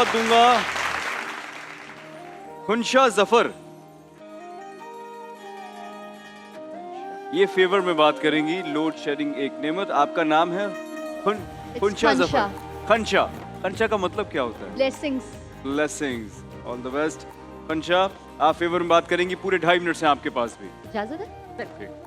साथ दूंगा खुनशा जफर। ये फेवर में बात करेंगी, लोड शेडिंग एक नेमत। आपका नाम है खुनशा जफर। खनशा, खनशा का मतलब क्या होता है? Blessings. Blessings. All the best खनशा। आप फेवर में बात करेंगी, पूरे 2.5 मिनट हैं आपके पास भी। इजाजत है?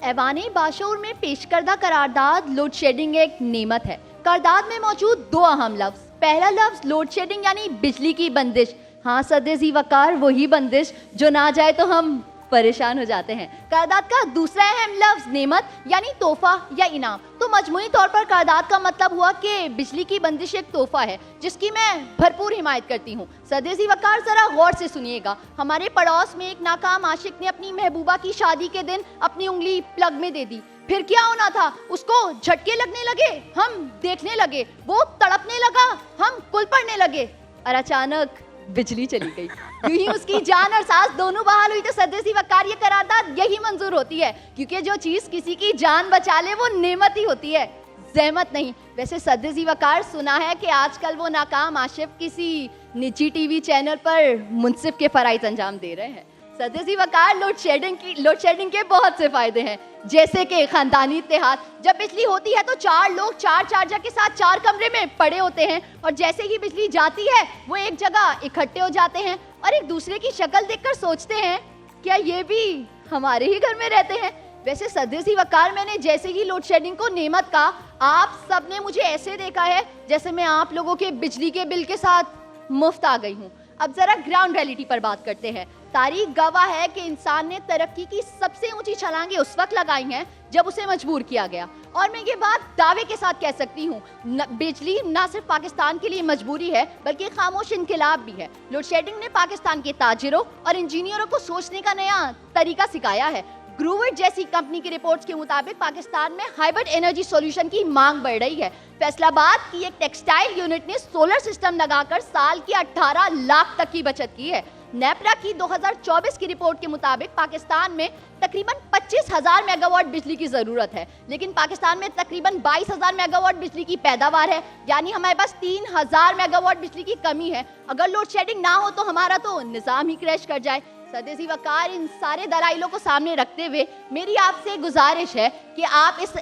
ऐवान बाशऊर में पेश करदा करारदाद लोड शेडिंग एक नेमत है। करारदाद में मौजूद 2 अहम लफ्ज। पहला लफ्ज लोड शेडिंग यानी बिजली की बंदिश। हाँ सदे जी वकार, वही बंदिश जो ना जाए तो हम परेशान हो जाते हैं। करारदाद का दूसरा अहम लफ्ज नेमत यानी तोहफा या इनाम। तो मजमूई तौर पर करारदाद का मतलब हुआ कि बिजली की बंदिश एक तोहफा है जिसकी मैं भरपूर हिमायत करती हूँ। सदेसी वकार जरा गौर से सुनिएगा। हमारे पड़ोस में एक नाकाम आशिक ने अपनी महबूबा की शादी के दिन अपनी उंगली प्लग में दे दी। फिर क्या होना था, उसको झटके लगने लगे, हम देखने लगे, वो तड़पने लगा, हम कुल पड़ने लगे और अचानक बिजली चली गई। यूं ही उसकी जान और सांस दोनों बहाल हुई। तो सदस्य वकार ये करारदाद यही मंजूर होती है, क्योंकि जो चीज किसी की जान बचा ले वो नेमत ही होती है, ज़हमत नहीं। वैसे सदस्य वकार सुना है कि आजकल वो नाकाम आशिफ किसी निजी टीवी चैनल पर मुनसिफ के फराइज अंजाम दे रहे हैं। सदस्य वकार लोड शेडिंग के बहुत से फायदे हैं, जैसे कि खानदानी इत्तेहाद। जब बिजली होती है तो 4 लोग 4 चार्जर के साथ 4 कमरे में पड़े होते हैं और जैसे ही बिजली जाती है वो एक जगह इकट्ठे हो जाते हैं और एक दूसरे की शक्ल देखकर सोचते हैं क्या ये भी हमारे ही घर में रहते हैं। वैसे सदस्य वकार, मैंने जैसे ही लोड शेडिंग को नेमत कहा, आप सबने मुझे ऐसे देखा है जैसे मैं आप लोगों के बिजली के बिल के साथ मुफ्त आ गई हूँ। अब जरा ग्राउंड रियलिटी पर बात करते हैं। तारीख गवाह है कि इंसान ने तरक्की की सबसे ऊंची छलांगें उस वक्त लगाई हैं जब उसे मजबूर किया गया। और मैं ये बात दावे के साथ कह सकती हूँ, बिजली न सिर्फ पाकिस्तान के लिए मजबूरी है बल्कि खामोश इनकलाब भी है। लोड शेडिंग ने पाकिस्तान के ताजिरों और इंजीनियरों को सोचने का नया तरीका सिखाया है। ग्रूविट जैसी कंपनी की रिपोर्ट्स के मुताबिक पाकिस्तान में हाइब्रिड एनर्जी सॉल्यूशन की मांग बढ़ रही है। फैसलाबाद की एक टेक्सटाइल यूनिट ने सोलर सिस्टम लगाकर साल की 18 लाख तक की बचत की है। नेपरा की 2024 की रिपोर्ट के मुताबिक पाकिस्तान में तकरीबन 25,000 मेगावाट बिजली की जरूरत है, लेकिन पाकिस्तान में तकरीबन 22,000 मेगावाट बिजली की पैदावार है, यानी हमारे पास 3,000 मेगावाट बिजली की कमी है। अगर लोड शेडिंग ना हो तो हमारा तो निजाम ही क्रैश कर जाए। सदस्य वकार, इन सारे दलाइलों को सामने रखते हुए मेरी आपसे गुजारिश है कि आप इस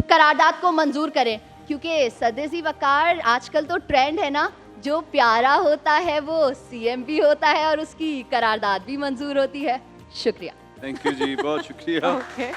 करारदाद को मंजूर करें, क्योंकि सदस्य वकार आजकल तो ट्रेंड है ना, जो प्यारा होता है वो सीएम भी होता है और उसकी करारदाद भी मंजूर होती है। शुक्रिया। थैंक यू जी, बहुत शुक्रिया। Okay.